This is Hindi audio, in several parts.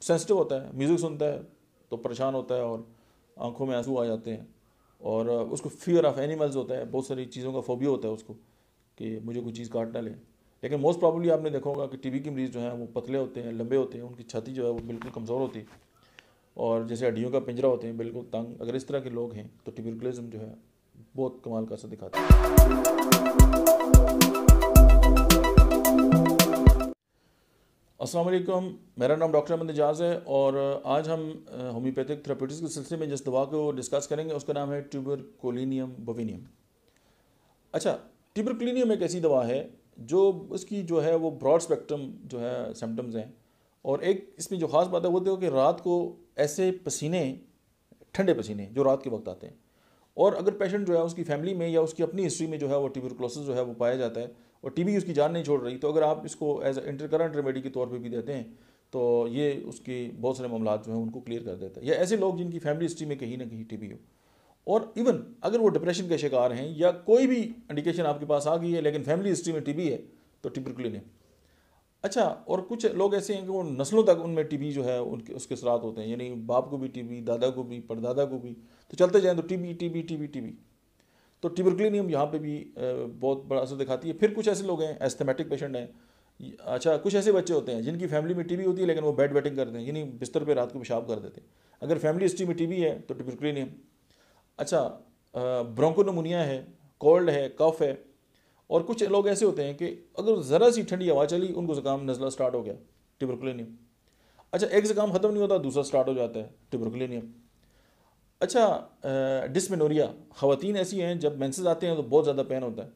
सेंसिटिव होता है, म्यूज़िक सुनता है तो परेशान होता है और आंखों में आंसू आ जाते हैं, और उसको फियर ऑफ एनिमल्स होता है, बहुत सारी चीज़ों का फोबिया होता है उसको कि मुझे कोई चीज़ काट ना ले। लेकिन मोस्ट प्रॉब्ली आपने देखा होगा कि टीबी के मरीज़ जो हैं वो पतले होते हैं, लंबे होते हैं, उनकी छाती जो है वो बिल्कुल कमज़ोर होती है और जैसे हड्डियों का पिंजरा होते हैं बिल्कुल तंग। अगर इस तरह के लोग हैं तो ट्यूबरकुलोसिस जो है बहुत कमाल का असर दिखाता है। अस्सलाम वालेकुम, मेरा नाम डॉक्टर अहमद एजाज़ है और आज हम होम्योपैथिक थेरेप्यूटिक्स के सिलसिले में जिस दवा को डिस्कस करेंगे उसका नाम है ट्यूबरकुलिनियम बोविनियम। अच्छा, ट्यूबरकुलिनियम एक ऐसी दवा है जो उसकी जो है वो ब्रॉड स्पेक्ट्रम जो है सिम्टम्स हैं, और एक इसमें जो ख़ास बात है वो देखो कि रात को ऐसे पसीने, ठंडे पसीने जो रात के वक्त आते हैं, और अगर पेशेंट जो है उसकी फैमिली में या उसकी अपनी हिस्ट्री में जो है वो ट्यूबरकुलोसिस जो है वो पाया जाता है और टीबी उसकी जान नहीं छोड़ रही, तो अगर आप इसको एज इंटरकरेंट रेमेडी के तौर पे भी देते हैं तो ये उसकी बहुत सारे मामला जो हैं उनको क्लियर कर देता है। या ऐसे लोग जिनकी फैमिली हिस्ट्री में कहीं ना कहीं टीबी हो, और इवन अगर वो डिप्रेशन के शिकार हैं या कोई भी इंडिकेशन आपके पास आ गई है लेकिन फैमिली हिस्ट्री में टीबी है तो ट्यूबरकुलिनियम। अच्छा, और कुछ लोग ऐसे हैं कि वो नस्लों तक उनमें टीबी जो है उनके उसके असरात होते हैं, यानी बाप को भी टीबी, दादा को भी, परदादा को भी, तो चलते जाएँ तो टीबी टीबी टीबी टीबी। तो ट्यूबरकुलिनियम यहाँ पे भी बहुत बड़ा असर दिखाती है। फिर कुछ ऐसे लोग हैं एस्थमेटिक पेशेंट हैं। अच्छा, कुछ ऐसे बच्चे होते हैं जिनकी फैमिली में टीबी होती है लेकिन वो बेड वेटिंग करते हैं, यानी बिस्तर पे रात को पेशाब कर देते हैं। अगर फैमिली हिस्ट्री में टीबी है तो ट्यूबरकुलिनियम। अच्छा, ब्रोंकोनोमोनिया है, कोल्ड है, कफ है, और कुछ लोग ऐसे होते हैं कि अगर ज़रा सी ठंडी हवा चली उनको ज़ुकाम नज़ला स्टार्ट हो गया, ट्यूबरकुलिनियम। अच्छा, एक ज़ुकाम ख़त्म नहीं होता दूसरा स्टार्ट हो जाता है, ट्यूबरकुलिनियम। अच्छा, डिस्मेनोरिया, ख़वातीन ऐसी हैं जब मेंसेस आते हैं तो बहुत ज़्यादा पेन होता है,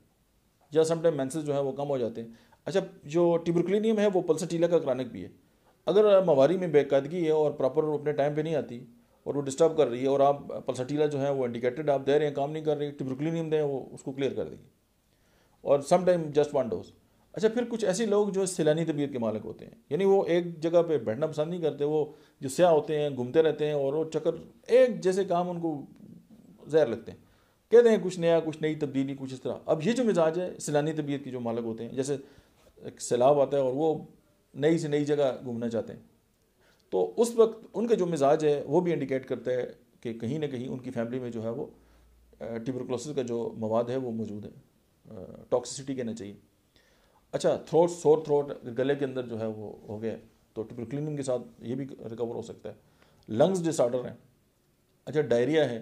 या समटाइम मेंसेस जो है वो कम हो जाते हैं। अच्छा, जो ट्यूबरकुलिनियम है वो पल्सटीला का क्रॉनिक भी है। अगर मवारी में बेकायदगी है और प्रॉपर अपने टाइम पे नहीं आती और वो डिस्टर्ब कर रही है और आप पल्सटीला जो है वो इंडिकेटेड आप दे रहे हैं, काम नहीं कर रही, ट्यूबरकुलिनियम दें, वो उसको क्लियर कर देगी, और समटाइम जस्ट वन डोज। अच्छा, फिर कुछ ऐसे लोग जो सैलानी तबीयत के मालिक होते हैं, यानी वो एक जगह पे बैठना पसंद नहीं करते, वो जो स्याह होते हैं घूमते रहते हैं और वो चक्कर एक जैसे काम उनको जहर लगते हैं, कहते हैं कुछ नया, कुछ नई तब्दीली, कुछ इस तरह। अब ये जो मिजाज है सैलानी तबीयत के जो मालिक होते हैं, जैसे एक सैलाब आता है और वो नई से नई जगह घूमना चाहते हैं, तो उस वक्त उनका जो मिजाज है वो भी इंडिकेट करता है कि कहीं ना कहीं उनकी फैमिली में जो है वो ट्यूबरकुलोसिस का जो मवाद है वो मौजूद है, टॉक्सिसिटी कहना चाहिए। अच्छा, थ्रोट, सोर थ्रोट, गले के अंदर जो है वो हो गया तो ट्यूबरकुलिनियम के साथ ये भी रिकवर हो सकता है। लंग्स डिसऑर्डर है। अच्छा, डायरिया है।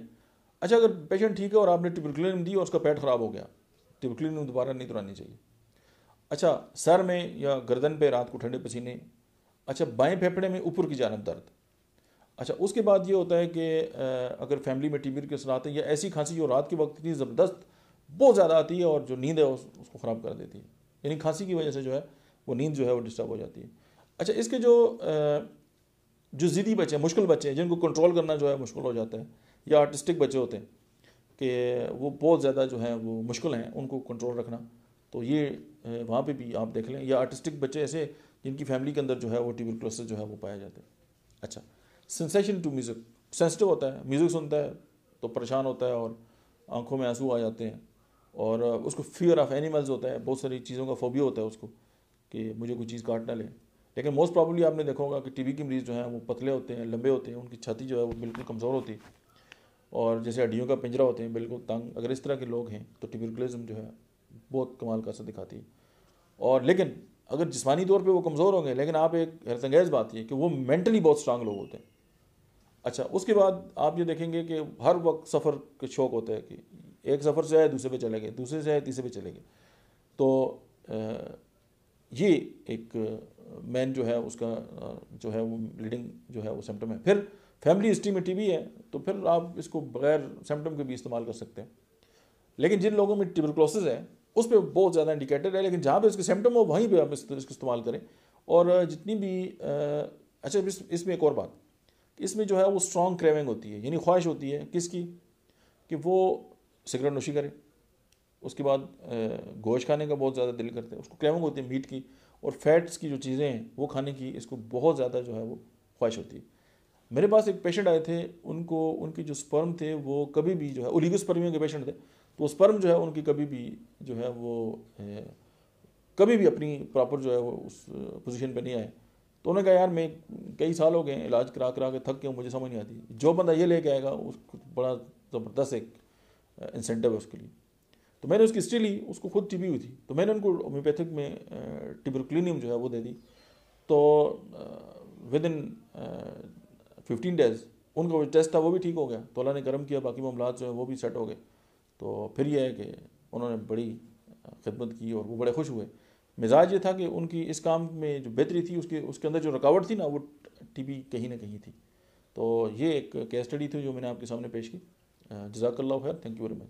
अच्छा, अगर पेशेंट ठीक है और आपने ट्यूबरकुलिनियम दी और उसका पेट ख़राब हो गया, ट्यूबरकुलिनियम दोबारा नहीं दोहरानी चाहिए। अच्छा, सर में या गर्दन पे रात को ठंडे पसीने। अच्छा, बाएं फेफड़े में ऊपर की जानब दर्द। अच्छा, उसके बाद ये होता है कि अगर फैमिली में टीबी के असरात हैं या ऐसी खांसी जो रात के वक्त इतनी ज़बरदस्त बहुत ज़्यादा आती है और जो नींद है उसको ख़राब कर देती है, यानी खांसी की वजह से जो है वो नींद जो है वो डिस्टर्ब हो जाती है। अच्छा, इसके जो ज़िद्दी बच्चे हैं, मुश्किल बच्चे हैं जिनको कंट्रोल करना जो है मुश्किल हो जाता है, या आर्टिस्टिक बच्चे होते हैं कि वो बहुत ज़्यादा जो है वो मुश्किल हैं उनको कंट्रोल रखना, तो ये वहाँ पे भी आप देख लें। या आर्टिस्टिक बच्चे ऐसे जिनकी फैमिली के अंदर जो है वो ट्यूबरकुलोसिस जो है वो पाया जाता है। अच्छा, सेंसेशन टू म्यूज़िक, सेंसिटिव होता है, म्यूज़िक सुनता है तो परेशान होता है और आंखों में आंसू आ जाते हैं, और उसको फियर ऑफ एनिमल्स होता है, बहुत सारी चीज़ों का फोबिया होता है उसको कि मुझे कोई चीज़ काट ना ले। लेकिन मोस्ट प्रॉब्ली आपने देखा होगा कि टीबी के मरीज़ जो हैं वो पतले होते हैं, लंबे होते हैं, उनकी छाती जो है वो बिल्कुल कमज़ोर होती है और जैसे हड्डियों का पिंजरा होते हैं बिल्कुल तंग। अगर इस तरह के लोग हैं तो ट्यूबरकुलोसिस जो है बहुत कमाल का असर दिखाती है। और लेकिन अगर जिस्मानी तौर पे वो कमज़ोर होंगे, लेकिन आप एक हैरतअंगेज़ बात ये कि वो मेंटली बहुत स्ट्रांग लोग होते हैं। अच्छा, उसके बाद आप ये देखेंगे कि हर वक्त सफ़र के शौक़ होता है कि एक सफ़र से आए दूसरे पे चले गए, दूसरे से आए तीसरे पे चले गए, तो ये एक मैन जो है उसका जो है वो लीडिंग जो है वो सिम्टम है। फिर फैमिली हिस्ट्री में टीबी है तो फिर आप इसको बगैर सिम्टम के भी इस्तेमाल कर सकते हैं। लेकिन जिन लोगों में ट्यूबरकुलोसिस है उस पर बहुत ज़्यादा इंडिकेटेड है, लेकिन जहाँ पे इसके सिम्टम हो वहीं पे आप इसको इस्तेमाल करें। और जितनी भी अच्छा, इसमें एक और बात, इसमें जो है वो स्ट्रॉन्ग क्रेविंग होती है, यानी ख्वाहिश होती है किसकी, कि वो सिगरेट नोशी करे, उसके बाद गोश्त खाने का बहुत ज़्यादा दिल करता है, उसको क्रेविंग होती है मीट की, और फैट्स की जो चीज़ें हैं वो खाने की इसको बहुत ज़्यादा जो है वो ख्वाहिश होती है। मेरे पास एक पेशेंट आए थे, उनको उनके जो स्पर्म थे वो कभी भी जो है ओलिगोस्पर्मिया के पेशेंट थे, तो स्पर्म जो है उनकी कभी भी जो है वो कभी भी अपनी प्रॉपर जो है वो उस पोजीशन पे नहीं आए। तो उन्होंने कहा यार मैं कई साल हो गए इलाज करा करा के थक गया, मुझे समझ नहीं आती, जो बंदा ये लेके आएगा उसको बड़ा ज़बरदस्त एक इंसेंटिव है उसके लिए। तो मैंने उसकी हिस्ट्री ली, उसको खुद टीबी हुई थी, तो मैंने उनको होम्योपैथिक में ट्यूबरकुलिनियम जो है वो दे दी। तो विद इन 15 डेज़ उनका जो टेस्ट था वो भी ठीक हो गया, तो अल्लाह ने करम किया, बाकी मामलात जो है वो भी सेट हो गए। तो फिर ये है कि उन्होंने बड़ी खिदमत की और वो बड़े खुश हुए। मिजाज ये था कि उनकी इस काम में जो बेहतरी थी उसके अंदर जो रुकावट थी ना वो टीबी कहीं ना कहीं थी। तो ये एक केस स्टडी थी जो मैंने आपके सामने पेश की। जज़ाकल्लाहु खैर, थैंक यू वेरी मच।